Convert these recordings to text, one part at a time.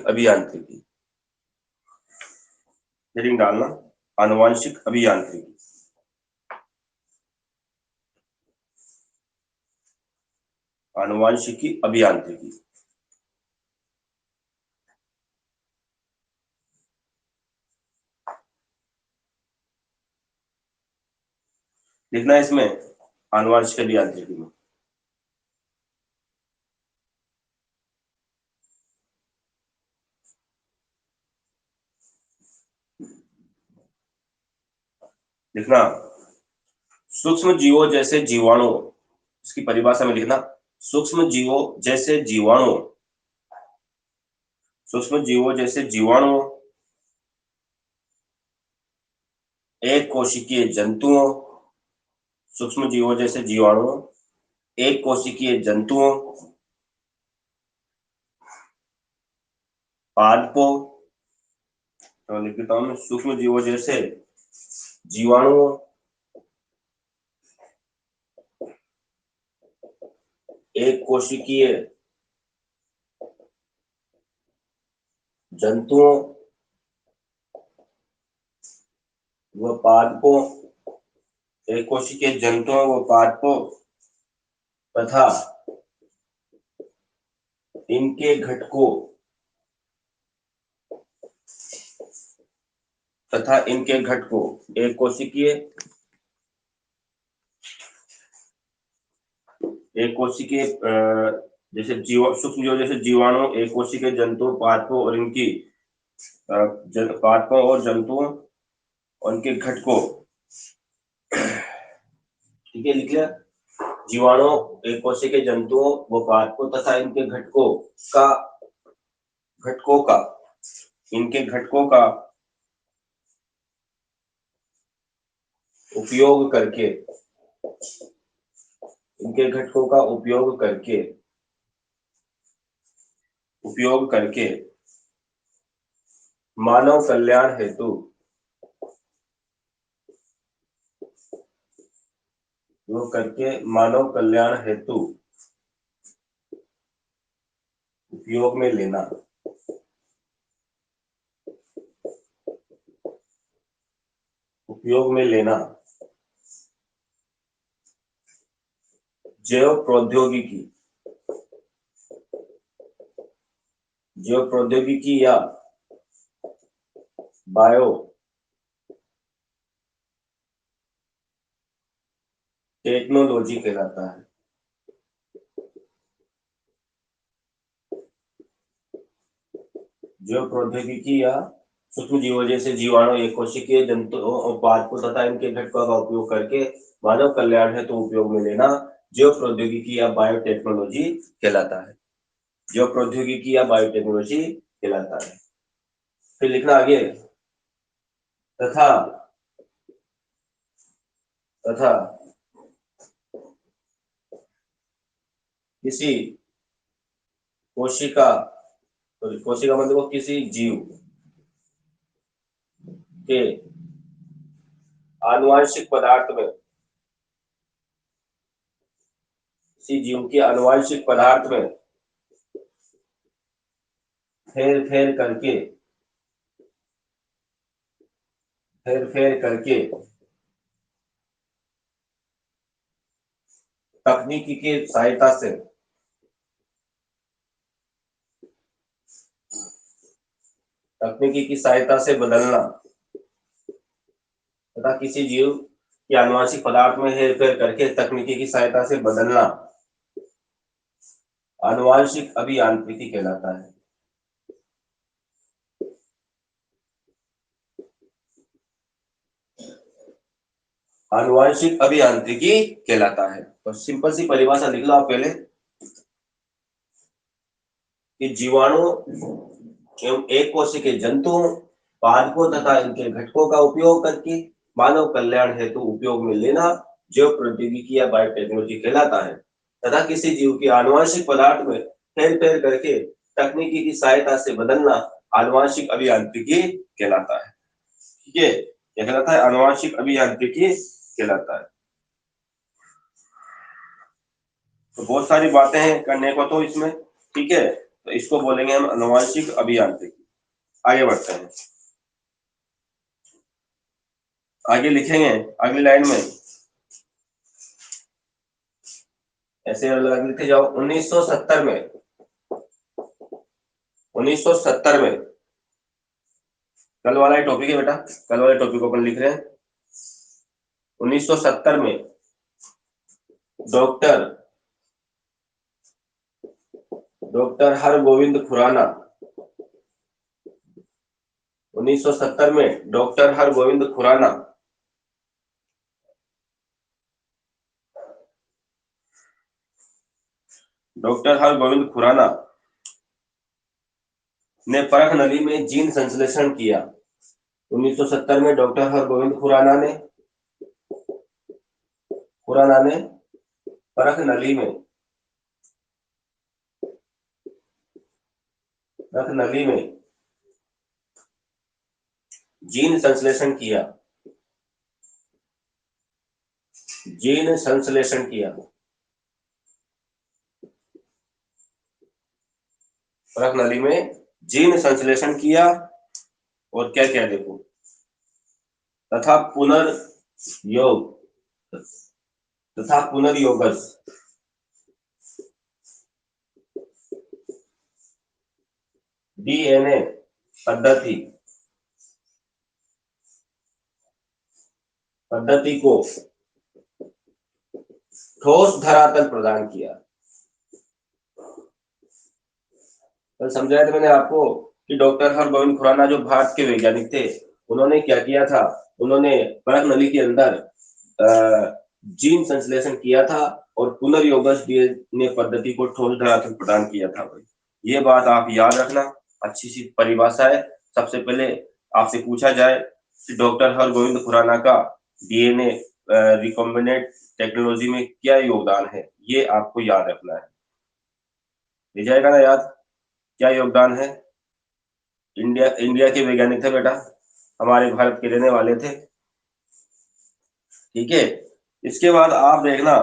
अभियांत्रिकी, हेडिंग डालना आनुवांशिक अभियांत्रिकी। आनुवांशिकी अभियांत्रिकी। लिखना है इसमें आनुवांशिक अभियांत्रिकी में। लिखना सूक्ष्म जीवों जैसे जीवाणु, इसकी परिभाषा में लिखना सूक्ष्म जीवों जैसे जीवाणु, सूक्ष्म जीवों जैसे जीवाणु, एक कोशिकीय जंतुओं, सूक्ष्म जीवों जैसे जीवाणु, एक कोशिकीय जंतुओं, पादपों, तो लिखता हूं सूक्ष्म जीवों जैसे जीवाणुओं, एक कोशिकीय जंतुओं व पादपों, एक कोशिकीय जंतुओं व पादपों तथा इनके घटकों एक कोशिकीय जैसे सूक्ष्म जीव जैसे जीवाणु, एक कोशिकीय जंतु, पादपों और इनकी पादपों और जंतुओं और उनके घटकों, ठीक है, लिख लिया। जीवाणु, एक कोशिकीय जंतुओं व पादपों तथा इनके इनके घटकों का उपयोग करके, इनके घटकों का उपयोग करके मानव कल्याण हेतु उपयोग में लेना, जैव प्रौद्योगिकी या बायो टेक्नोलॉजी कहलाता है। जैव प्रौद्योगिकी या सूक्ष्म जीवों जैसे जीवाणु, एक कोशिकीय जंतुओं और पादपों तथा इनके घटकों का उपयोग करके मानव कल्याण हेतु उपयोग में लेना जैव प्रौद्योगिकी या बायोटेक्नोलॉजी कहलाता है। जैव प्रौद्योगिकी या बायोटेक्नोलॉजी कहलाता है। फिर लिखना आगे तथा किसी कोशिका मतलब किसी जीव के आनुवांशिक पदार्थ में, किसी जीव के आनुवांशिक पदार्थ में फेर फेर करके तकनीकी की सहायता से बदलना तथा किसी जीव के आनुवांशिक पदार्थ में हेरफेर करके तकनीकी की सहायता से बदलना आनुवांशिक अभियांत्रिकी कहलाता है। आनुवांशिक अभियांत्रिकी कहलाता है। तो सिंपल सी परिभाषा लिख लो आप पहले कि जीवाणु एवं एक कोशिकीय जंतुओं, पादपों तथा इनके घटकों का उपयोग करके मानव कल्याण हेतु उपयोग में लेना जैव प्रौद्योगिकी या बायोटेक्नोलॉजी कहलाता है तथा किसी जीव के आनुवांशिक पदार्थ में हेरफेर करके तकनीकी की सहायता से बदलना आनुवांशिक अभियांत्रिकी कहलाता है। ठीक है, क्या कहलाता है? आनुवांशिक अभियांत्रिकी कहलाता है। तो बहुत सारी बातें हैं करने को तो इसमें, ठीक है। तो इसको बोलेंगे हम आनुवांशिक अभियांत्रिकी। आगे बढ़ते हैं, आगे लिखेंगे अगली लाइन में ऐसे लिखते जाओ। 1970 में 1970 में कल वाला ही टॉपिक है बेटा, कल वाले टॉपिक को अपन लिख रहे हैं। 1970 में डॉक्टर हरगोविंद खुराना, 1970 में डॉक्टर हरगोविंद खुराना ने परख नली में जीन संश्लेषण किया। 1970 में डॉक्टर हरगोविंद खुराना ने परख नली में जीन संश्लेषण किया। परख नली में जीन संश्लेषण किया और क्या क्या देखो, तथा पुनर्योगस डीएनए पद्धति को ठोस धरातल प्रदान किया। कल समझाया था मैंने आपको कि डॉक्टर हरगोविंद खुराना जो भारत के वैज्ञानिक थे, उन्होंने क्या किया था, उन्होंने परख नली के अंदर जीन संश्लेषण किया था और पुनर्योगस डीएनए पद्धति को ठोस धरातल प्रदान किया था। भाई ये बात आप याद रखना, अच्छी सी परिभाषा है। सबसे पहले आपसे पूछा जाए कि डॉक्टर हरगोविंद खुराना का डीएनए रिकॉम्बिनेंट टेक्नोलॉजी में क्या योगदान है, ये आपको याद रखना है। ले जाएगा ना याद, क्या योगदान है? इंडिया के वैज्ञानिक थे बेटा, हमारे भारत के रहने वाले थे। ठीक है, इसके बाद आप देखना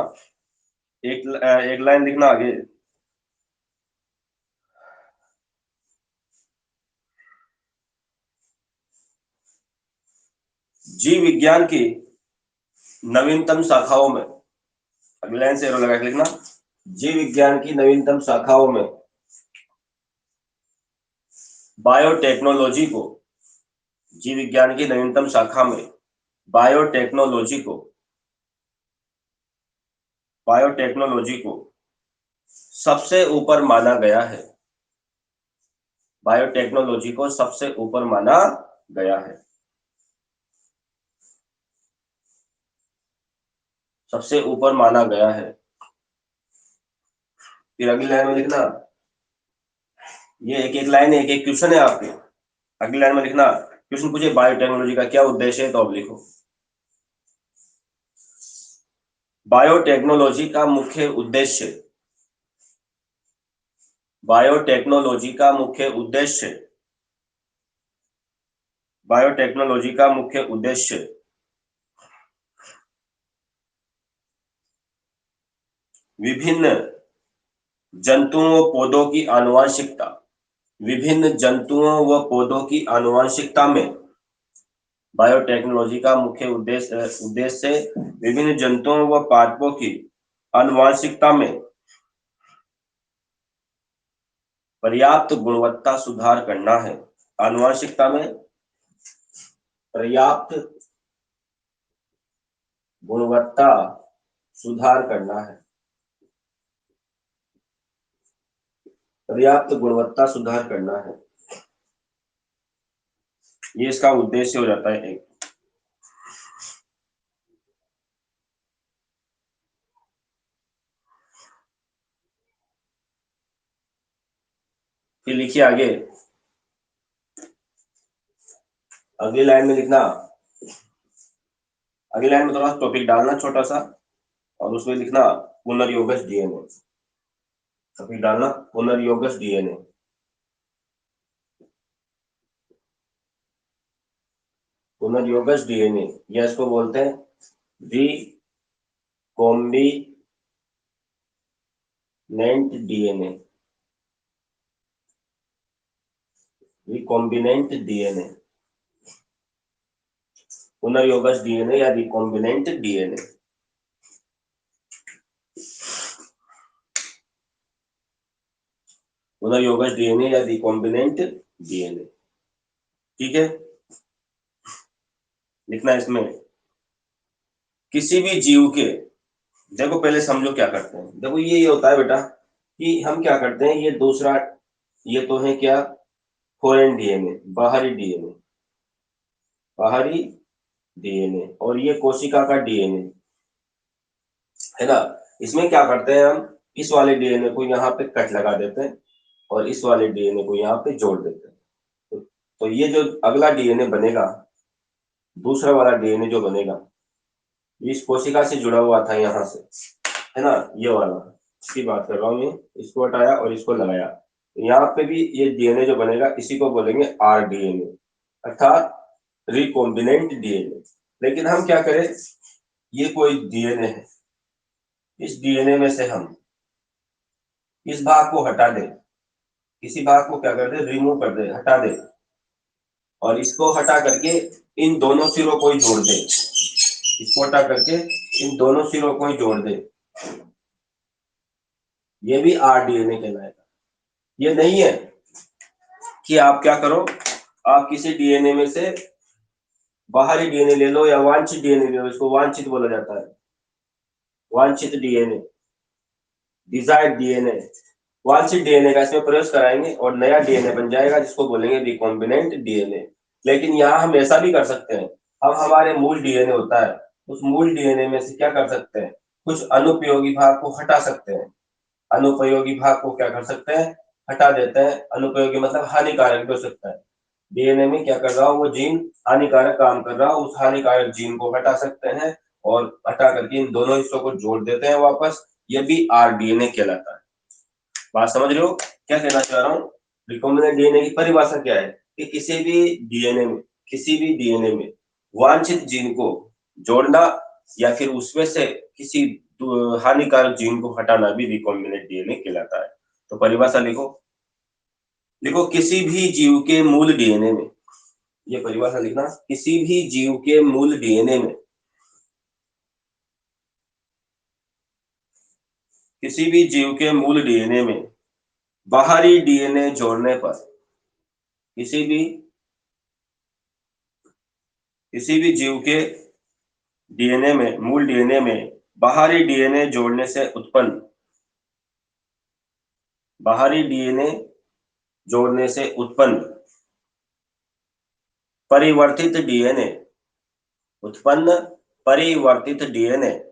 एक लाइन लिखना आगे, जीव विज्ञान की नवीनतम शाखाओं में, अगली लाइन से एरो लगा के लिखना, जीव विज्ञान की नवीनतम शाखाओं में बायोटेक्नोलॉजी को, जीव विज्ञान की नवीनतम शाखा में बायोटेक्नोलॉजी को सबसे ऊपर माना गया है। बायोटेक्नोलॉजी को सबसे ऊपर माना गया है। सबसे ऊपर माना गया है। फिर अगली लाइन में लिखना, ये एक एक लाइन एक एक क्वेश्चन है आपके। अगली लाइन में लिखना, क्वेश्चन पूछे बायोटेक्नोलॉजी का क्या उद्देश्य है, तो अब लिखो, बायोटेक्नोलॉजी का मुख्य उद्देश्य, बायोटेक्नोलॉजी का मुख्य उद्देश्य, बायोटेक्नोलॉजी का मुख्य उद्देश्य विभिन्न जंतुओं व पौधों की आनुवंशिकता, विभिन्न जंतुओं व पौधों की आनुवंशिकता में, बायोटेक्नोलॉजी का मुख्य उद्देश्य विभिन्न जंतुओं व पादपों की आनुवंशिकता में पर्याप्त गुणवत्ता सुधार करना है। आनुवंशिकता में पर्याप्त गुणवत्ता सुधार करना है। पर्याप्त गुणवत्ता सुधार करना है, ये इसका उद्देश्य हो जाता है एक। फिर लिखिए आगे, अगली लाइन में लिखना, अगली लाइन में थोड़ा टॉपिक डालना छोटा सा और उसमें लिखना पुनर्योगस डीएनए, टॉपिक डालना पुनर्योगस डीएनए। पुनर्योगस डीएनए या इसको बोलते हैं रिकॉम्बिनेंट डीएनए। रिकॉम्बिनेंट डीएनए, पुनर्योगज डीएनए या रिकॉम्बिनेंट डीएनए। पुनर्योगज डीएनए या रिकॉम्बिनेंट डीएनए। ठीक है, लिखना है इसमें किसी भी जीव के, देखो पहले समझो क्या करते हैं। देखो ये होता है बेटा कि हम क्या करते हैं, ये दूसरा, ये तो है क्या, फॉरेन डीएनए, बाहरी डीएनए, बाहरी डीएनए, और ये कोशिका का डीएनए है ना। इसमें क्या करते हैं हम, इस वाले डीएनए को यहाँ पे कट लगा देते हैं और इस वाले डीएनए को यहाँ पे जोड़ देते हैं। तो ये जो अगला डीएनए बनेगा, दूसरा वाला डीएनए जो बनेगा, इस कोशिका से जुड़ा हुआ था यहाँ से, है ना, ये वाला, इसकी बात कर रहा हूँ मैं। इसको हटाया और इसको लगाया, यहाँ पे भी ये डीएनए जो बनेगा इसी को बोलेंगे आर डीएनए, अर्थात रिकॉम्बिनेंट डीएनए। लेकिन हम क्या करें, ये कोई डीएनए है, इस डीएनए में से हम इस भाग को हटा दें, किसी भाग को क्या कर दे, रिमूव कर दे, हटा दे, और इसको हटा करके इन दोनों सिरों को ही जोड़ दे, इसको हटा करके इन दोनों सिरों को ही जोड़ दे, ये भी आर डीएनए कहलाएगा। ये नहीं है कि आप क्या करो, आप किसी डीएनए में से बाहरी डीएनए ले लो या वांछित डीएनए ले लो, इसको वांछित बोला जाता है, वांछित डीएनए, डिजायर्ड डीएनए। वांछित डीएनए का इसमें प्रयोग कराएंगे और नया डीएनए बन जाएगा जिसको बोलेंगे रिकॉम्बिनेंट डीएनए। लेकिन यहाँ हम ऐसा भी कर सकते हैं, हम हमारे मूल डीएनए होता है, उस मूल डीएनए में से क्या कर सकते हैं, कुछ अनुपयोगी भाग को हटा सकते हैं, अनुपयोगी भाग को क्या कर सकते हैं, हटा देते हैं। अनुपयोगी मतलब हानिकारक भी हो सकता है, डीएनए में क्या कर रहा हो, वो जीन हानिकारक काम कर रहा हो, उस हानिकारक जीन को हटा सकते हैं और हटा करके इन दोनों हिस्सों को जोड़ देते हैं वापस, ये भी आर डीएनए कहलाता है। बात समझ रहे हो क्या कहना चाह रहा हूँ। रिकॉम्बिनेंट डीएनए की परिभाषा क्या है कि किसी भी डीएनए में, किसी भी डीएनए में वांछित जीन को जोड़ना या फिर उसमें से किसी हानिकारक जीन को हटाना भी रिकॉम्बिनेंट डीएनए कहलाता है। तो परिभाषा लिखो, लिखो किसी भी जीव के मूल डीएनए में, ये परिभाषा लिखना, किसी भी जीव के मूल डीएनए में, किसी भी जीव के मूल डीएनए में बाहरी डीएनए जोड़ने पर, किसी भी जीव के डीएनए में, मूल डीएनए में बाहरी डीएनए जोड़ने से उत्पन्न, बाहरी डीएनए जोड़ने से उत्पन्न परिवर्तित डीएनए, उत्पन्न परिवर्तित डीएनए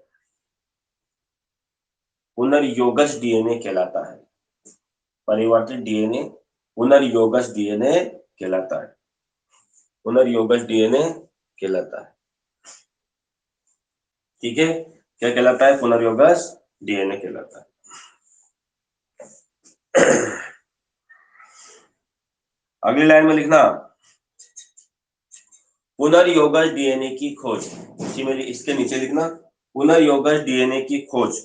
पुनर्योगज डीएनए कहलाता है। परिवर्तित डीएनए पुनर्योगज डीएनए कहलाता है, पुनर्योगज डीएनए कहलाता है। ठीक है, क्या कहलाता है, पुनर्योगज डीएनए कहलाता है। अगली लाइन में लिखना पुनर्योगज डीएनए की खोज, इसी में इसके नीचे लिखना पुनर्योगज डीएनए की खोज,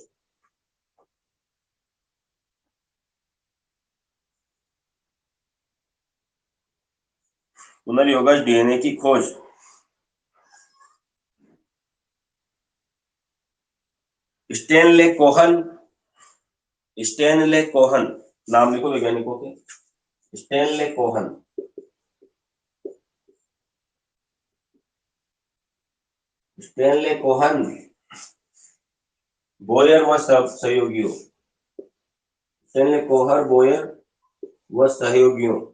पुनर्योगज डीएनए की खोज स्टेनले कोहन, स्टेनले कोहन नाम लिखो वैज्ञानिकों के, Stanley Kohn, Stanley Kohn, Boyer व सहयोगियों, स्टेनले कोहर, बोयर व सहयोगियों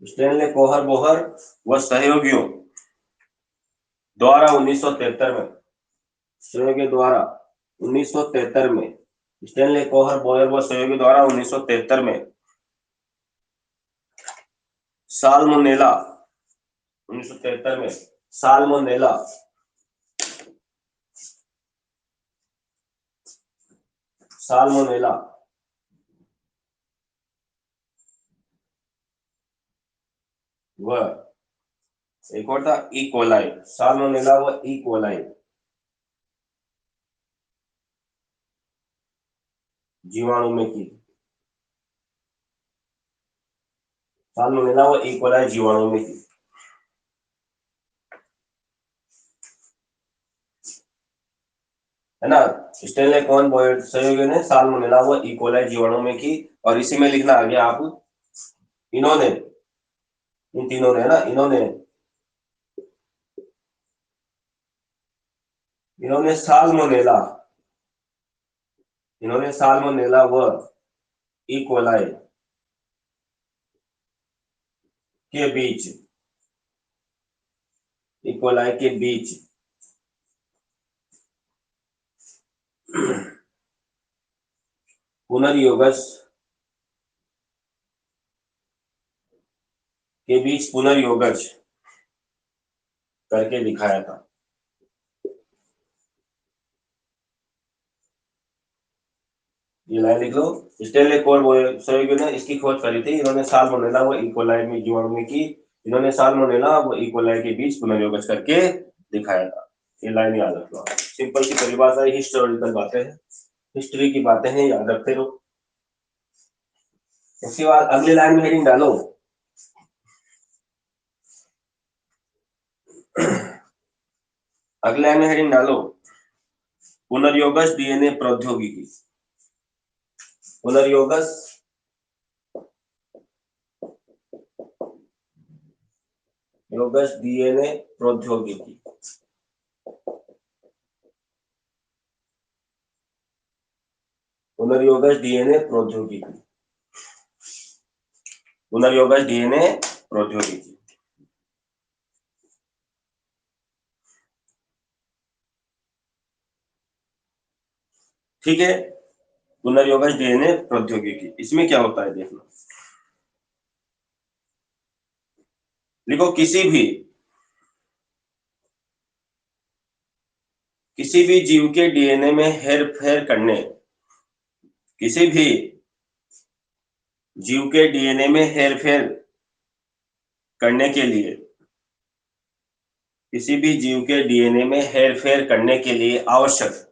स्टेनले कोहर, बोहर व सहयोगियों द्वारा 1973 में, सहयोगी द्वारा 1973 में, स्टेनले कोहर, बोयर व सहयोगी द्वारा 1973 में साल्मोनेला, 1973 में साल्मोनेला, साल्मोनेला व एक और था इकोलाई, साल्मोनेला व इकोलाई जीवाणु में की, साल्मोनेला व इकोलाई जीवाणु में की। है ना, स्टेनले कौन सहयोगी ने साल्मोनेला व इकोलाई जीवाणु में की, और इसी में लिखना आ गया आप इन्होंने, इन तीनों ने, है ना, इन्होंने साल्मोनेला व इकोलाई के बीच, इकोलाई के बीच पुनर्योगज करके दिखाया था। ये लाइन लिख लो, स्टेनले कौन सहयोगी ने इसकी खोज करी थी, इन्होंने साल्मोनेला व इकोलाई में जीवाणु में की, इन्होंने साल्मोनेला व इकोलाई के बीच पुनर्योगज करके दिखाया था। ये लाइन याद रखो, सिंपल सी परिभाषा है, हिस्टोरिकल बातें हैं, हिस्ट्री की बातें हैं, याद रखते रहो। उसके बाद अगली लाइन में हेडिंग डालो, अगली लाइन में हेडिंग डालो, पुनर्योगज डीएनए प्रौद्योगिकी। पुनर्योगज डीएनए प्रौद्योगिकी। पुनर्योगज डीएनए प्रौद्योगिकी, पुनर्योगज डीएनए प्रौद्योगिकी। ठीक है, पुनर्योगज डीएनए प्रौद्योगिकी, इसमें क्या होता है देखना, लिखो, किसी भी जीव के डीएनए में हेरफेर करने, किसी भी जीव के डीएनए में हेरफेर करने के लिए, किसी भी जीव के डीएनए में हेरफेर करने के लिए आवश्यक,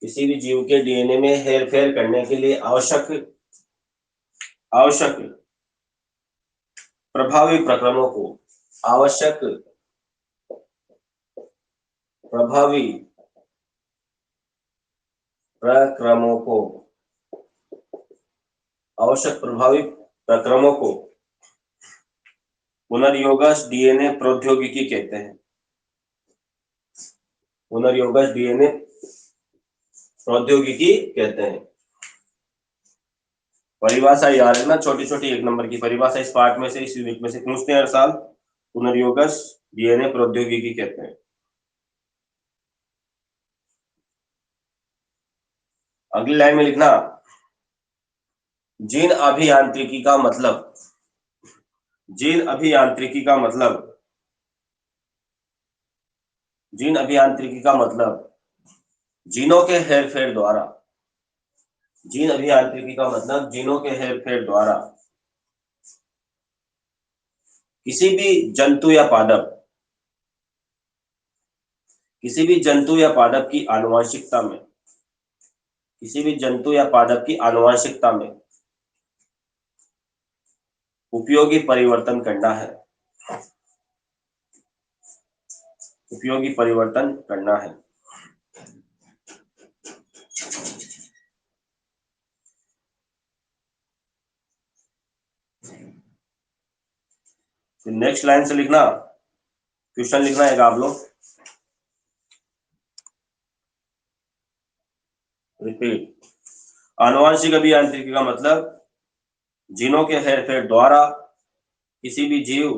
किसी भी जीव के डीएनए में हेरफेर करने के लिए आवश्यक प्रभावी प्रक्रमों को, आवश्यक प्रभावी प्रक्रमों को, आवश्यक प्रभावी प्रक्रमों को पुनर्योगज डीएनए प्रौद्योगिकी कहते हैं। पुनर्योगज डीएनए प्रौद्योगिकी कहते हैं। परिभाषा याद है ना, छोटी छोटी 1 नंबर की परिभाषा इस पार्ट में से, इस यूनिट में से पूछते हैं हर साल। पुनर्योगज डीएनए प्रौद्योगिकी कहते हैं। अगली लाइन में लिखना, जीन अभियांत्रिकी का मतलब, जीन अभियांत्रिकी का मतलब, जीन अभियांत्रिकी का मतलब जीनों के हेरफेर द्वारा, जीन अभियांत्रिकी का मतलब जीनों के हेरफेर द्वारा किसी भी जंतु या पादप, किसी भी जंतु या पादप की आनुवंशिकता में, किसी भी जंतु या पादप की आनुवंशिकता में उपयोगी परिवर्तन करना है, उपयोगी परिवर्तन करना है। नेक्स्ट लाइन से लिखना, क्वेश्चन लिखना है आप लोग, रिपीट, आनुवंशिक अभियांत्रिकी का मतलब जीनों के हेरफेर द्वारा किसी भी जीव,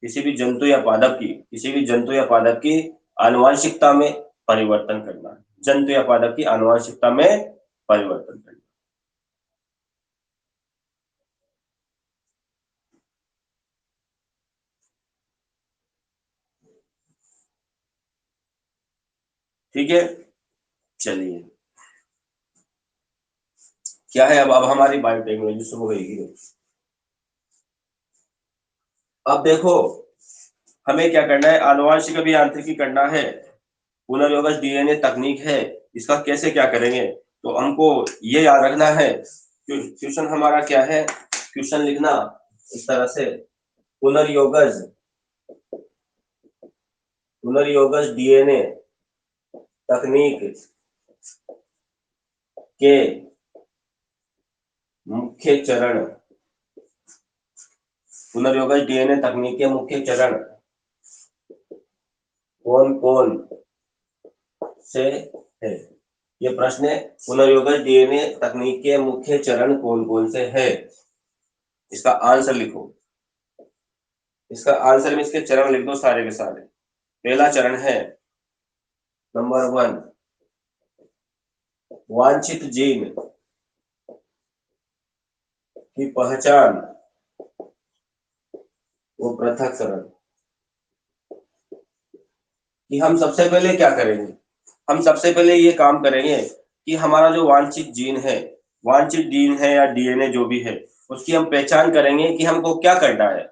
किसी भी जंतु या पादप की, किसी भी जंतु या पादप की आनुवंशिकता में परिवर्तन करना है, जंतु या पादप की आनुवंशिकता में परिवर्तन करना। ठीक है, चलिए, क्या है, अब हमारी बायोटेक्नोलॉजी शुरू होगी। अब देखो, हमें क्या करना है, आनुवंशिक अभियांत्रिकी करना है, पुनर्योगज डीएनए तकनीक है, इसका कैसे क्या करेंगे, तो हमको ये याद रखना है। क्वेश्चन हमारा क्या है, क्वेश्चन लिखना इस तरह से, पुनर्योगज पुनर्योगज डीएनए तकनीक के मुख्य चरण, पुनर्योगज डीएनए तकनीक के मुख्य चरण कौन कौन से है। ये प्रश्न है, पुनर्योगज डीएनए तकनीक के मुख्य चरण कौन कौन से है। इसका आंसर लिखो, इसका आंसर में इसके चरण लिख दो सारे के सारे। पहला चरण है नंबर 1, वांछित जीन की पहचान वो पृथक्करण। कि हम सबसे पहले क्या करेंगे, हम सबसे पहले ये काम करेंगे कि हमारा जो वांछित जीन है या डीएनए जो भी है, उसकी हम पहचान करेंगे कि हमको क्या करना है,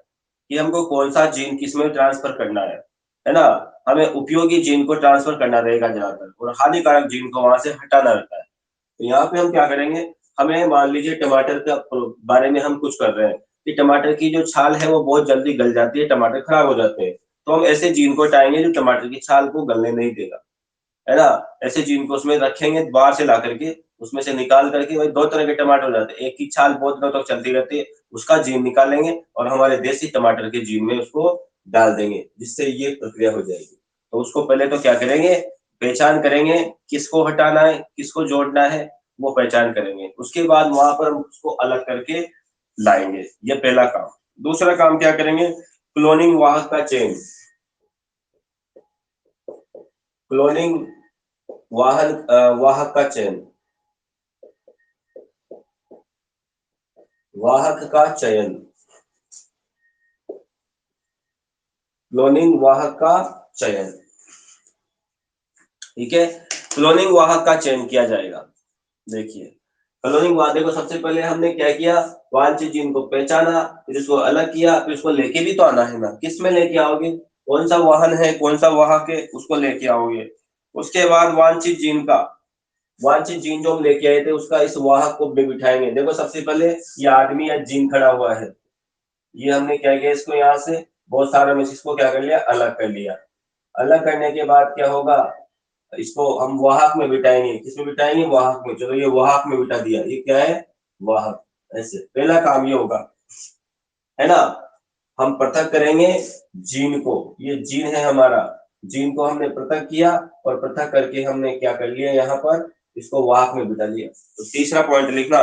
कि हमको कौन सा जीन किसमें ट्रांसफर करना है ना। हमें उपयोगी जीन को ट्रांसफर करना रहेगा ज्यादातर, और हानिकारक जीन को वहां से हटाना रहता है। तो यहाँ पे हम क्या करेंगे, हमें मान लीजिए टमाटर का बारे में हम कुछ कर रहे हैं कि टमाटर की जो छाल है वो बहुत जल्दी गल जाती है, टमाटर खराब हो जाते हैं। तो हम ऐसे जीन को हटाएंगे जो टमाटर की छाल को गलने नहीं देगा, है ना। ऐसे जीन को उसमें रखेंगे बाहर से ला करके, उसमें से निकाल करके, वही 2 तरह के टमाटर हो जाते हैं। एक की छाल बहुत दिनों तक चलती रहती है, उसका जीन निकालेंगे और हमारे देसी टमाटर के जीन में उसको डाल देंगे, जिससे ये प्रक्रिया हो जाएगी। तो उसको पहले तो क्या करेंगे, पहचान करेंगे किसको हटाना है किसको जोड़ना है, वो पहचान करेंगे। उसके बाद वहां पर हम उसको अलग करके लाएंगे, ये पहला काम। दूसरा काम क्या करेंगे, क्लोनिंग वाहक का चयन, क्लोनिंग वाहक का चयन, वाहक का चयन, क्लोनिंग वाहक का चयन। ठीक है, क्लोनिंग वाहक का चयन किया जाएगा। देखिए, क्लोनिंग वाहक को सबसे पहले हमने क्या किया, वांछित जीन को पहचाना, फिर उसको अलग किया, फिर उसको लेके भी तो आना है ना। किस में लेके आओगे, कौन सा वाहन है कौन सा वाहक है, उसको लेके आओगे। उसके बाद वांछित जीन जो हम लेके आए थे उसका इस वाहक को बिठाएंगे। देखो सबसे पहले ये आदमी या जीन खड़ा हुआ है, ये हमने क्या किया, इसको यहाँ से बहुत सारा में इसको क्या कर लिया, अलग कर लिया। अलग करने के बाद क्या होगा, इसको हम वाहक में बिठाएंगे। किसमें बिठाएंगे, वाहक में। चलो ये वाहक में बिठा दिया, ये क्या है, वाहक। ऐसे पहला काम ये होगा, है ना। हम पृथक करेंगे जीन को, ये जीन है हमारा, जीन को हमने पृथक किया और पृथक करके हमने क्या कर लिया, यहाँ पर इसको वाहक में बिठा लिया। तो तीसरा पॉइंट लिखना,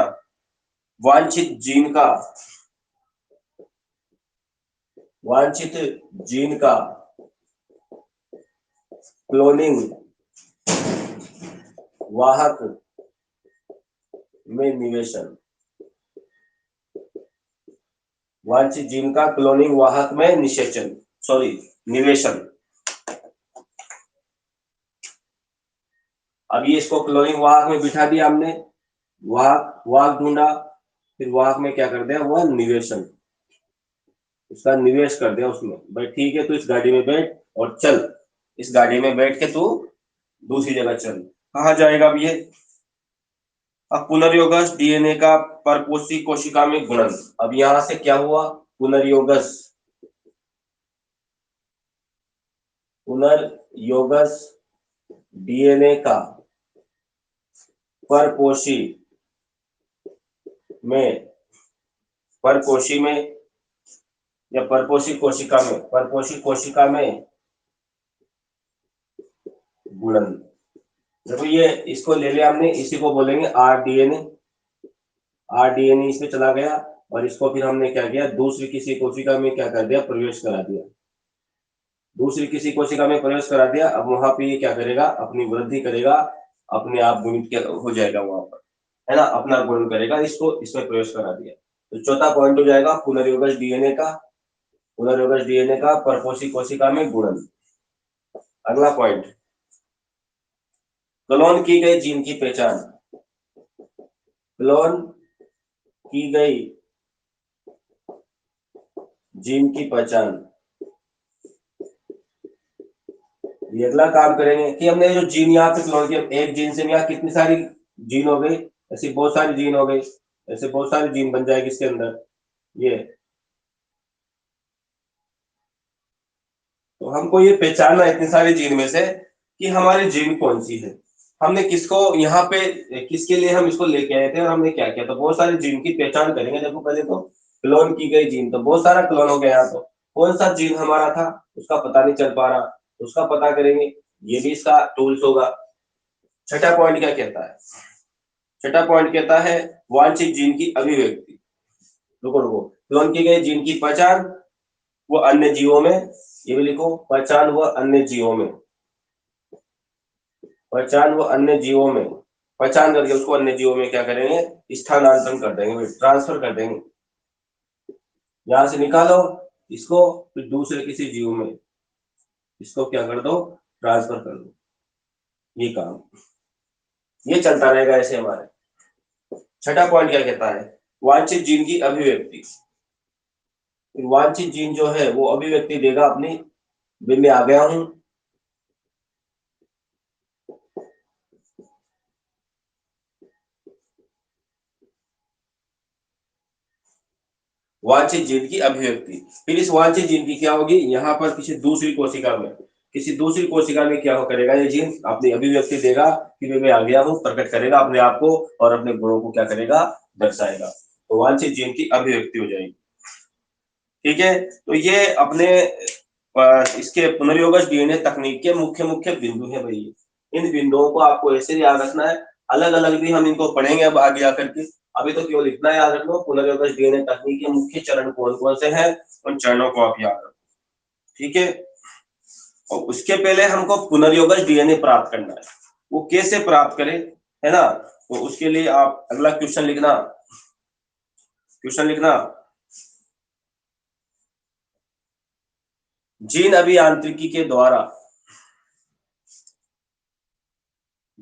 वांछित जीन का वांछित जीन का क्लोनिंग वाहक में निवेशन, वांछित जीन का क्लोनिंग वाहक में निषेचन, सॉरी निवेशन। अब ये इसको क्लोनिंग वाहक में बिठा दिया हमने, वाहक वाहक ढूंढा, फिर वाहक में क्या कर दिया, वह निवेशन, उसका निवेश कर दिया उसमें। भाई ठीक है, तू इस गाड़ी में बैठ और चल, इस गाड़ी में बैठ के तू दूसरी जगह चल। कहाँ जाएगा अब ये, अब पुनर्योगस डीएनए का परपोषी कोशिका में गुणन। अब यहां से क्या हुआ, पुनर्योगस पुनर्योगस डीएनए का परपोषी में परपोषी में या परपोषी कोशिका में गुणन। देखो ये इसको ले लिया हमने, इसी को बोलेंगे आरडीएनए। आरडीएनए इसमें चला गया और इसको फिर हमने क्या किया, दूसरी किसी कोशिका में क्या कर दिया, प्रवेश करा दिया। दूसरी किसी कोशिका में प्रवेश करा दिया। अब वहां पे ये क्या करेगा, अपनी वृद्धि करेगा, अपने आप गुणित हो जाएगा वहां पर, है ना, अपना गुणन करेगा। इसको इसमें प्रवेश करा दिया। तो चौथा पॉइंट हो जाएगा पुनर्योगज डीएनए का परपोषी कोशिका में गुणन। अगला पॉइंट, क्लोन की गई जीन की पहचान, क्लोन की गई जीन की पहचान, ये अगला काम करेंगे कि हमने जो जीन यहाँ पे क्लोन किया, एक जीन से यहाँ कितनी सारी जीन हो गई, ऐसी बहुत सारी जीन हो गई, ऐसे बहुत सारी जीन बन जाएगी इसके अंदर ये। तो हमको ये पहचानना है इतनी सारी जीन में से कि हमारी जीन कौन सी है, हमने किसको यहाँ पे किसके लिए हम इसको लेके आए थे और हमने क्या किया। तो बहुत सारी जीन की पहचान करेंगे। देखो पहले तो क्लोन की गई जीन, तो बहुत सारा क्लोन हो गया यहाँ, तो कौन सा जीन हमारा था उसका पता नहीं चल पा रहा, तो उसका पता करेंगे, ये भी इसका टूल्स होगा। छठा पॉइंट क्या कहता है, छठा पॉइंट कहता है वांछित जीन की अभिव्यक्ति। रुको रुको, क्लोन की गई जीन की पहचान वो अन्य जीवों में, ये भी लिखो, पहचान वो अन्य जीवों में, पहचान वो अन्य जीवों में, पहचान करके उसको अन्य जीवों में क्या करेंगे, स्थानांतरण कर देंगे, ट्रांसफर कर देंगे। यहां से निकालो इसको, फिर दूसरे किसी जीव में इसको क्या कर दो, ट्रांसफर कर दो। ये काम ये चलता रहेगा ऐसे हमारे। छठा पॉइंट क्या कहता है, वांछित जीन की अभिव्यक्ति। वांछित जीन जो है वो अभिव्यक्ति देगा अपनी, मैं आ गया हूं, वांछित जीन की अभिव्यक्ति। फिर इस वांछित जीन की क्या होगी, यहाँ पर किसी दूसरी कोशिका में, किसी दूसरी कोशिका में क्या हो करेगा, ये जीन अपनी अभिव्यक्ति देगा कि मैं आ गया हूँ, प्रकट करेगा अपने आप को और अपने गुणों को क्या करेगा, दर्शाएगा। तो वांछित जीन की अभिव्यक्ति हो जाएगी। ठीक है, तो ये अपने इसके पुनर्योगज डीएनए तकनीक के मुख्य मुख्य बिंदु है भाई। इन बिंदुओं को आपको ऐसे याद रखना है, अलग अलग भी हम इनको पढ़ेंगे अब आगे आकर के। अभी तो केवल इतना याद रख लो, पुनर्योगज डीएनए तकनीक के मुख्य चरण कौन कौन से हैं, उन चरणों को आप याद रखो। ठीक है, और उसके पहले हमको पुनर्योगज डीएनए प्राप्त करना है, वो कैसे प्राप्त करें, है ना। तो उसके लिए आप अगला क्वेश्चन लिखना, क्वेश्चन लिखना, जीन अभियांत्रिकी के द्वारा,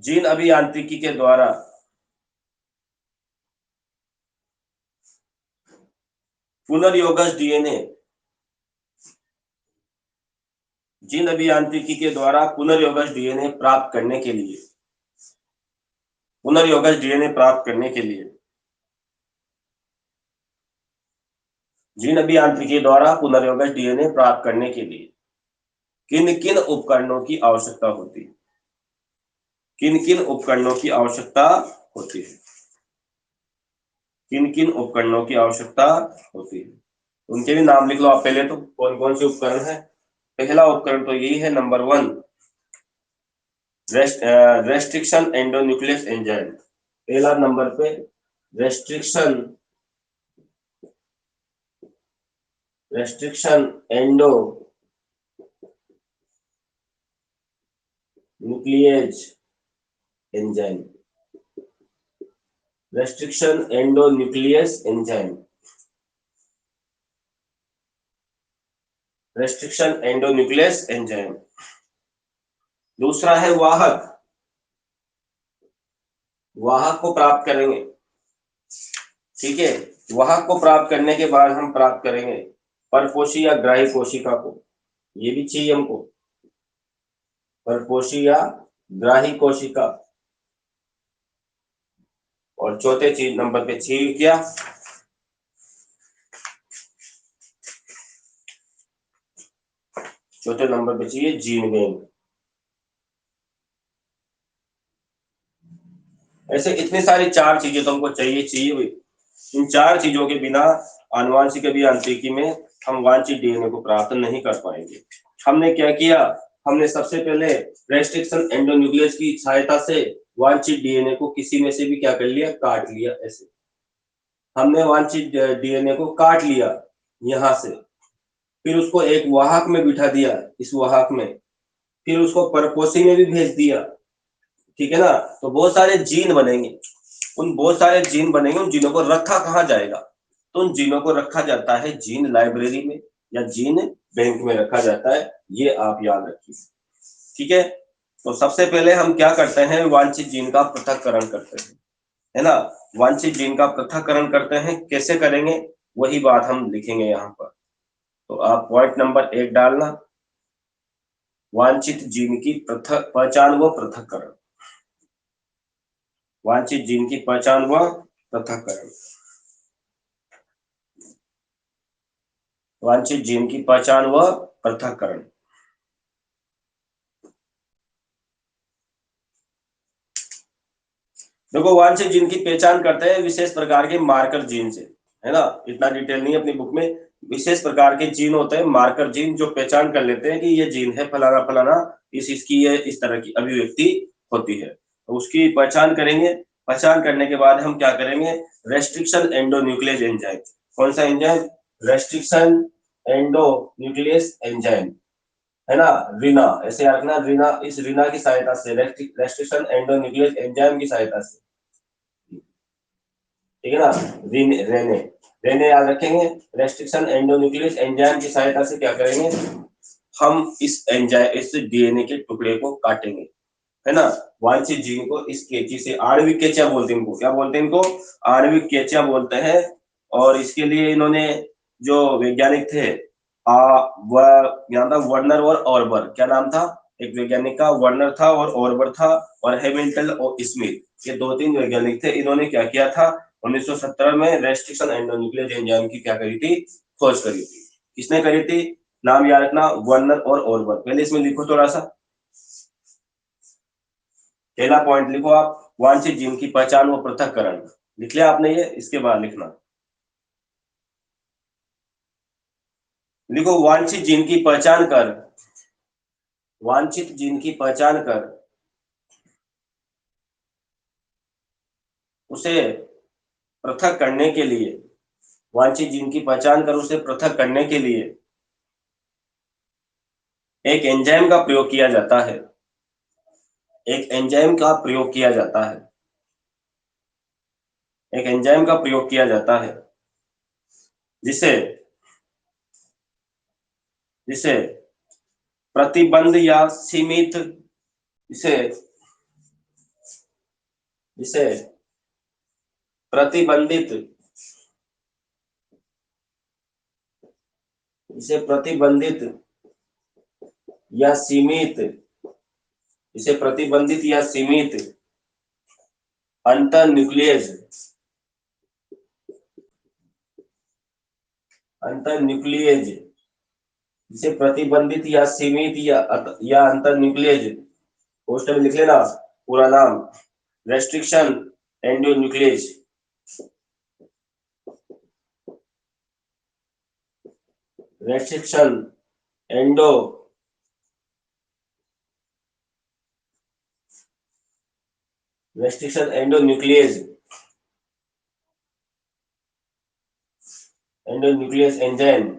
जीन अभियांत्रिकी के द्वारा पुनर्योगज डीएनए, जीन अभियांत्रिकी के द्वारा पुनर्योगज डीएनए प्राप्त करने के लिए, पुनर्योगज डीएनए प्राप्त करने के लिए, जीन अभियांत्रिकी द्वारा पुनर्योगज डीएनए प्राप्त करने के लिए किन किन उपकरणों की आवश्यकता होती है, किन किन उपकरणों की आवश्यकता होती है, किन किन उपकरणों की आवश्यकता होती है, उनके भी नाम लिख लो आप पहले। तो कौन कौन से उपकरण है, पहला उपकरण तो यही है, नंबर 1 रेस्ट्रिक्शन एंडोन्यूक्लियस एंजाइम। पहला नंबर पे restriction, restriction endo nucleus enzyme, restriction endonuclease enzyme, restriction endonuclease enzyme. दूसरा है वाहक, वाहक को प्राप्त करेंगे। ठीक है, वाहक को प्राप्त करने के बाद हम प्राप्त करेंगे परपोषी या ग्राही कोशिका को, ये भी चाहिए हमको, परपोषी या ग्राही कोशिका। और चौथे चीज नंबर पे चाहिए क्या, चौथे नंबर पे चाहिए जीन बैंक। ऐसे इतनी सारी चार चीजें तुमको चाहिए चाहिए भाई। इन चार चीजों के बिना आनुवांशिक अभियांत्रिकी में हम वांछित डीएनए को प्राप्त नहीं कर पाएंगे। हमने क्या किया, हमने सबसे पहले रेस्ट्रिक्शन एंडोन्यूक्लियस की सहायता से वांछित डीएनए को किसी में से भी क्या कर लिया, काट लिया। ऐसे हमने वांछित डीएनए को काट लिया यहां से, फिर उसको एक वाहक में बिठा दिया, इस वाहक में, फिर उसको परपोषी में भी भेज दिया। ठीक है ना, तो बहुत सारे जीन बनेंगे, उन बहुत सारे जीन बनेंगे, उन जीनों को रखा कहाँ जाएगा, तो उन जीनों को रखा जाता है जीन लाइब्रेरी में या जीन बैंक में रखा जाता है, ये आप याद रखिए। ठीक है, तो सबसे पहले हम क्या करते हैं, वांछित जीन का पृथक्करण करते हैं, है ना। वांछित जीन का पृथक्करण करते हैं, कैसे करेंगे वही बात हम लिखेंगे यहाँ पर। तो आप पॉइंट नंबर 1 डालना, वांछित जीन की पहचान व पृथक्करण, वांछित जीन की पहचान व पृथक्करण, वांछित जीन की पहचान व पृथक्करण। देखो, वांछित जीन की पहचान करते हैं विशेष प्रकार के मार्कर जीन से, है ना, इतना डिटेल नहीं है अपनी बुक में। विशेष प्रकार के जीन होते हैं, मार्कर जीन, जो पहचान कर लेते हैं कि ये जीन है फलाना फलाना, इसकी ये इस तरह की अभिव्यक्ति होती है, तो उसकी पहचान करेंगे। पहचान करने के बाद हम क्या करेंगे, रेस्ट्रिक्शन एंडोन्यूक्लियस एंजाइम। कौन सा एंजाइम, रेस्ट्रिक्शन एंडोन्यूक्लियस एंजाइम, है ना, रीना, ऐसे याद रखना, रीना, इस रीना की सहायता से, रेस्ट्रिक्शन एंडोन्यूक्लियस एंजाइम की सहायता से, ठीक है ना, रेने रेने याद रखेंगे। रेस्ट्रिक्शन एंडोन्यूक्लियस एंजाइम की सहायता से क्या करेंगे, हम इस एंजाइम, इस डीएनए के टुकड़े को काटेंगे, है ना, वांछित जीन को इस कैंची से, आणविक कैंचिया बोलते हैं इनको, क्या बोलते हैं इनको, आणविक कैंचिया बोलते हैं। और इसके लिए इन्होंने, जो वैज्ञानिक थे, यहाँ था वर्नर और ऑर्बर, क्या नाम था, एक वैज्ञानिक का वर्नर था और ऑर्बर था, और हैमिल्टन और स्मिथ, ये दो तीन वैज्ञानिक थे। इन्होंने क्या किया था, 1917 में रेस्ट्रिक्शन एंडोन्यूक्लियस एंजाइम की क्या करी थी, खोज करी थी। किसने करी थी, नाम याद रखना, वर्नर और ऑर्बर। पहले इसमें लिखो थोड़ा सा, पहला पॉइंट लिखो आप, वांछित जीन की पहचान व पृथक्करण, लिख लिया आपने ये, इसके बाद लिखना, लिखो, वांछित जीन की पहचान कर, वांछित जीन की पहचान कर उसे पृथक करने के लिए, वांछित जीन की पहचान कर उसे पृथक करने के लिए एक एंजाइम का प्रयोग किया जाता है, एक एंजाइम का प्रयोग किया जाता है, एक एंजाइम का प्रयोग किया जाता है, जिसे जिसे प्रतिबंध या सीमित, जिसे जिसे प्रतिबंधित, जिसे प्रतिबंधित या सीमित, जिसे प्रतिबंधित या सीमित अंतर न्यूक्लियस, अंतर न्यूक्लियस, जिसे प्रतिबंधित या सीमित या अंतर न्यूक्लियस, पोस्टर में लिख लेना पूरा नाम, restriction endonuclease, restriction endo restriction endonuclease, endonuclease enzyme,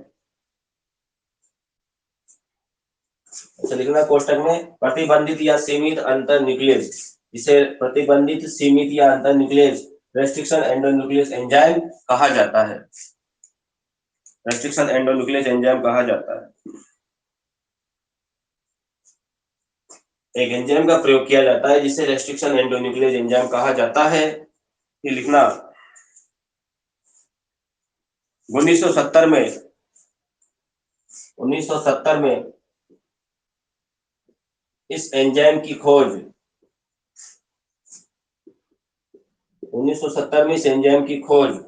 ऐसे लिखना कोष्टक में, प्रतिबंधित या सीमित अंतर न्यूक्लियस, जिसे प्रतिबंधित, सीमित या अंतर न्यूक्लियस रेस्ट्रिक्शन एंडोन्यूक्लियस एंजाइम कहा जाता है, रेस्ट्रिक्शन एंडोन्यूक्लियस एंजाइम कहा जाता है। एक एंजाइम का प्रयोग किया जाता है जिसे रेस्ट्रिक्शन एंडोन्यूक्लियस एंजाइम कहा जाता है, ये लिखना। 1970 में 1970 में इस एंजाइम की खोज, 1970 में इस एंजाइम की खोज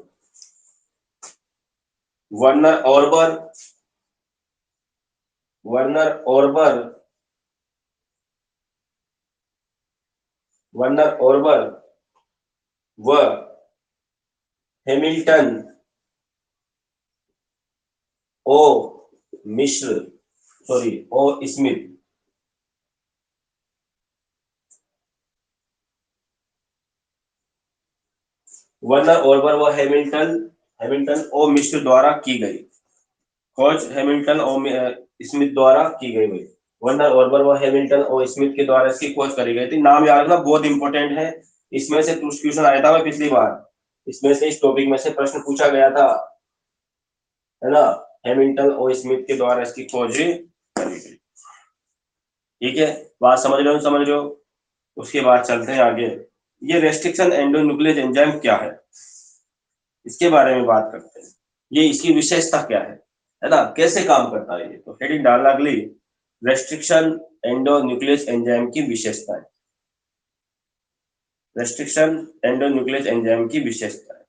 वर्नर ऑर्बर, वर्नर ऑर्बर, वर्नर ऑर्बर व हैमिल्टन ओ मिश्र, सॉरी ओ स्मिथ, वर्नर ऑर्बर व हैमिल्टन ओ मिश्र द्वारा की गई खोज, हैमिल्टन ओ स्मिथ द्वारा की गई भाई, वर्नर ऑर्बर व हैमिल्टन ओ स्मिथ के द्वारा इसकी खोज करी गई थी। नाम याद रखना, बहुत इंपॉर्टेंट है, इसमें से क्वेश्चन आया था पिछली बार, इसमें से, इस टॉपिक में से प्रश्न पूछा गया था, है ना, हैमिल्टन ओ स्मिथ के द्वारा इसकी खोज करी गई। ठीक है, बात समझ रहे हो, समझ रहे हो। उसके बाद चलते हैं आगे, ये रेस्ट्रिक्शन एंडोन्यूक्लियस एंजाइम क्या है, इसके बारे में बात करते हैं, ये इसकी विशेषता क्या है ना, कैसे काम करता है ये, तो हेडिंग डालना अगली, रेस्ट्रिक्शन एंडोन्यूक्लियस एंजाइम की विशेषताएं। रेस्ट्रिक्शन एंडोन्यूक्लियस एंजाइम की विशेषताएं,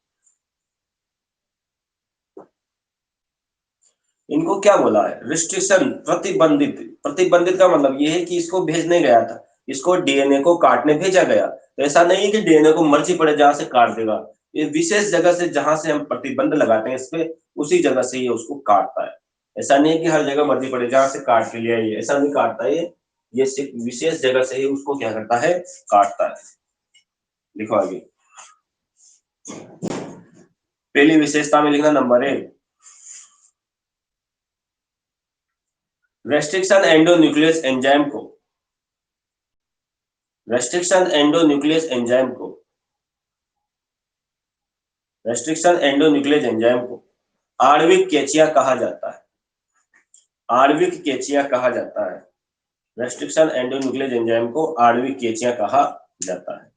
इनको क्या बोला है? रिस्ट्रिक्शन, प्रतिबंधित। प्रतिबंधित का मतलब ये है कि इसको भेजने गया था, इसको डीएनए को काटने भेजा गया, तो ऐसा नहीं है कि डीएनए को मर्जी पड़े जहां से काट देगा। ये विशेष जगह से, जहां से हम प्रतिबंध लगाते हैं इस पे, उसी जगह से ये उसको काटता है। ऐसा नहीं है कि हर जगह मर्जी पड़े जहां से काट के लिया, ये ऐसा नहीं काटता ये सिर्फ विशेष जगह से ही उसको क्या करता है? काटता है। लिखो आगे। पहली विशेषता में लिखना नंबर 1, रेस्ट्रिक्शन एंडोन्यूक्लियस एंजाइम को, रेस्ट्रिक्शन एंडोन्यूक्लियस एंजाइम को, रेस्ट्रिक्शन एंडोन्यूक्लियस एंजाइम को आणविक कैचिया कहा जाता है। आणविक कैचिया कहा जाता है। रेस्ट्रिक्शन एंडोन्यूक्लियस एंजाइम को आणविक कैचिया कहा जाता है।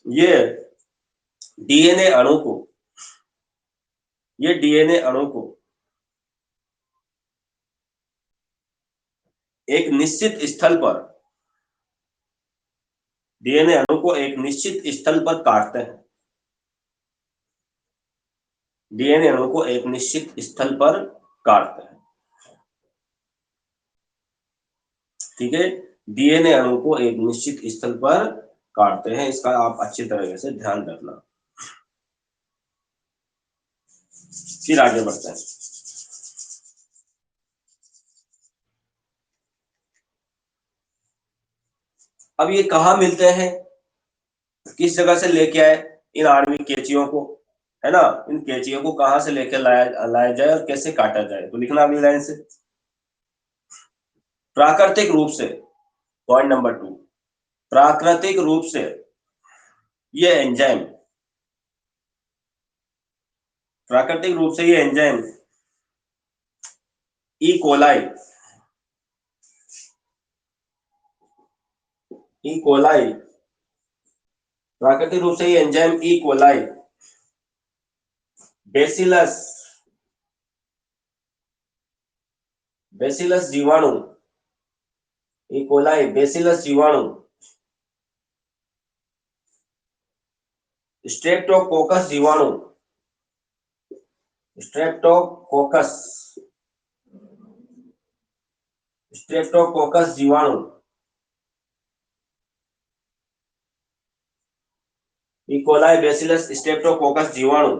ये डीएनए अणु को, ये डीएनए अणु को एक निश्चित स्थल पर, डीएनए अणु को एक निश्चित स्थल पर काटते हैं। डीएनए अणु को एक निश्चित स्थल पर काटते हैं। ठीक है, डीएनए अणु को एक निश्चित स्थल पर काटते हैं, इसका आप अच्छी तरह से ध्यान रखना। फिर आगे बढ़ते हैं। अब ये कहाँ मिलते हैं, किस जगह से लेके आए इन आणविक कैंचियों को, है ना? इन कैंचियों को कहां से लेकर लाया जाए और कैसे काटा जाए, तो लिखना अगली लाइन से। प्राकृतिक रूप से, पॉइंट नंबर 2, प्राकृतिक रूप से ये एंजाइम, प्राकृतिक रूप से ये enzyme E coli, E coli, प्राकृतिक रूप से ये enzyme E coli, bacillus, bacillus जीवाणु, ई कोलाई बेसिलस जीवाणु, स्ट्रेप्टोकोकस जीवाणु, स्ट्रेप्टोकोकस, स्ट्रेप्टोकोकस जीवाणु, ई कोलाई बेसिलस स्ट्रेप्टोकोकस जीवाणु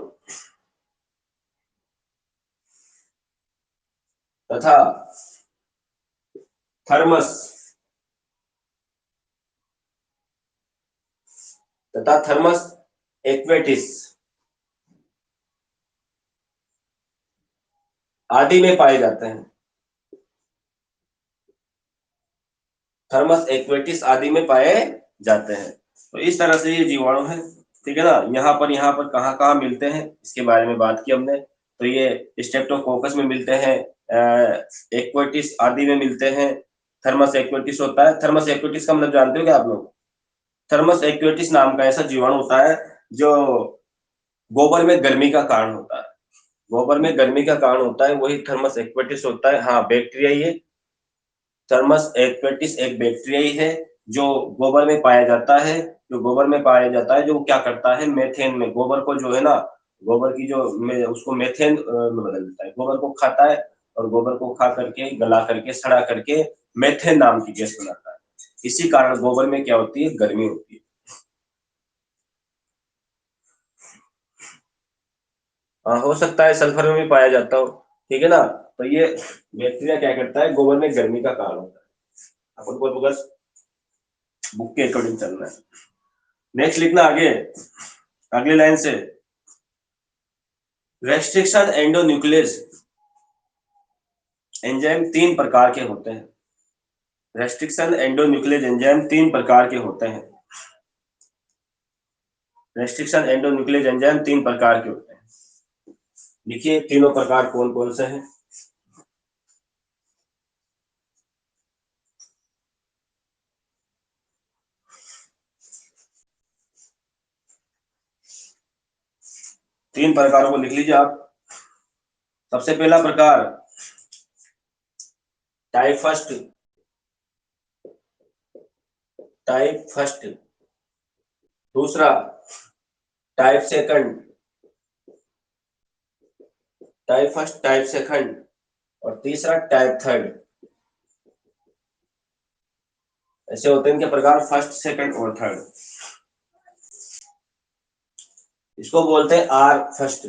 तथा थर्मस, तथा थर्मस एक्वेटिस आदि में पाए जाते हैं। थर्मस एक्वेटिस आदि में पाए जाते हैं। तो इस तरह से ये जीवाणु है, ठीक है ना? यहाँ पर कहाँ कहाँ मिलते हैं इसके बारे में बात की हमने। तो ये स्ट्रेप्टोकोकस में मिलते हैं, एक्वेटिस आदि में मिलते हैं, थर्मस एक्वेटिस होता है। थर्मस एक्वेटिस का मतलब जानते हो क्या आप लोग? थर्मस एक्वेटिस नाम का ऐसा जीवाणु होता है जो गोबर में गर्मी का कारण होता है। गोबर में गर्मी का कारण होता है, वही थर्मस एक्वेटिस होता है। हाँ, बैक्टीरिया, ये थर्मस एक्वेटिस एक बैक्टीरिया ही है जो गोबर में पाया जाता है। जो गोबर में पाया जाता है, जो क्या करता है, मेथेन में गोबर को जो है ना, गोबर की जो उसको मेथेन में बदल देता है। गोबर को खाता है और गोबर को खा करके, गला करके, सड़ा करके मेथेन नाम की गैस बनाता है। इसी कारण गोबर में क्या होती है, गर्मी होती है। हाँ, हो सकता है सल्फर में भी पाया जाता हो, ठीक है ना? तो ये बैक्टीरिया क्या करता है, गोबर में गर्मी का कारण होता है। अपन को तो बस बुक के अकॉर्डिंग चलना है। नेक्स्ट लिखना आगे, अगली लाइन से। रेस्ट्रिक्शन एंडोन्यूक्लियस एंजाइम 3 प्रकार के होते हैं। रेस्ट्रिक्शन एंडोन्यूक्लियस एंजाइम 3 प्रकार के होते हैं। रेस्ट्रिक्शन एंडोन्यूक्लियस एंजाइम 3 प्रकार के होते हैं। देखिए तीनों प्रकार कौन कौन से हैं। तीन प्रकारों को लिख लीजिए आप। सबसे पहला प्रकार टाइप फर्स्ट, टाइप फर्स्ट, दूसरा type second, type first, type second, और तीसरा टाइप थर्ड। ऐसे होते हैं इनके प्रकार, फर्स्ट, सेकंड और थर्ड। इसको बोलते हैं आर फर्स्ट,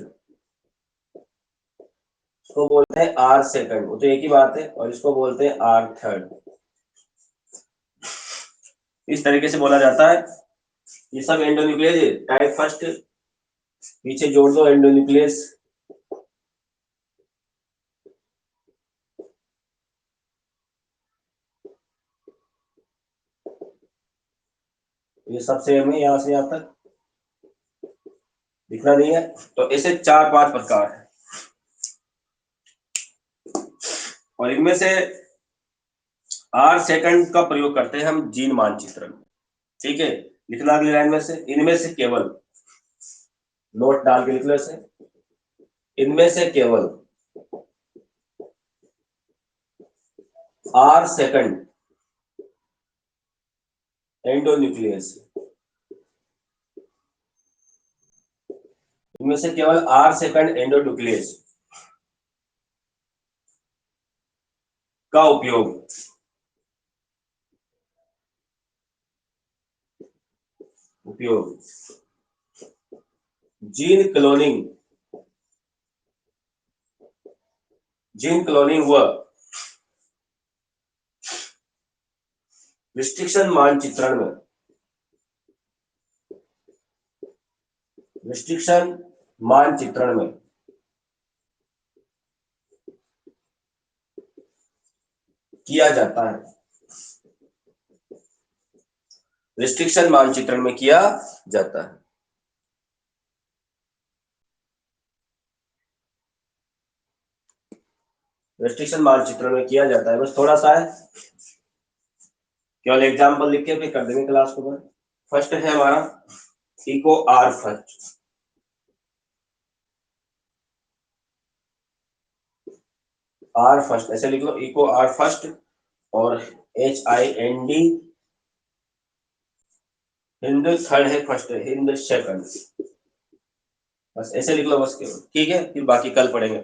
इसको बोलते हैं आर सेकंड, वो तो एक ही बात है, और इसको बोलते हैं आर थर्ड। इस तरीके से बोला जाता है। ये सब एंडोन्यूक्लियस है। टाइप फर्स्ट पीछे जोड़ दो, एंडोन्यूक्लियस, ये सब सेम है, यहां से यहां तक दिखना नहीं है। तो ऐसे 4-5 प्रकार है, और इनमें से आर सेकंड का प्रयोग करते हैं हम जीन मानचित्रण। ठीक है, लिखना अगली लाइन में से, इनमें से केवल, नोट डाल के लिख लो ऐसे, इनमें से केवल आर सेकंड एंडोन्यूक्लियस, इनमें से केवल आर सेकंड एंडोन्यूक्लियस का उपयोग जीन क्लोनिंग, जीन क्लोनिंग व रिस्ट्रिक्शन मानचित्रण में, रिस्ट्रिक्शन मानचित्रण में किया जाता है, रिस्ट्रिक्शन मानचित्रण में किया जाता है। रिस्ट्रिक्शन मानचित्रण में किया जाता है, बस थोड़ा सा है, केवल एग्जाम्पल लिख के फिर कर देंगे क्लास को बंद। फर्स्ट है हमारा echo R first, R first ऐसे लिख लो, इको आर फर्स्ट, और HIND हिंद थर्ड है, फर्स्ट है हिंद सेकंड, बस ऐसे लिख लो बस केवल। ठीक है, फिर बाकी कल पढ़ेंगे।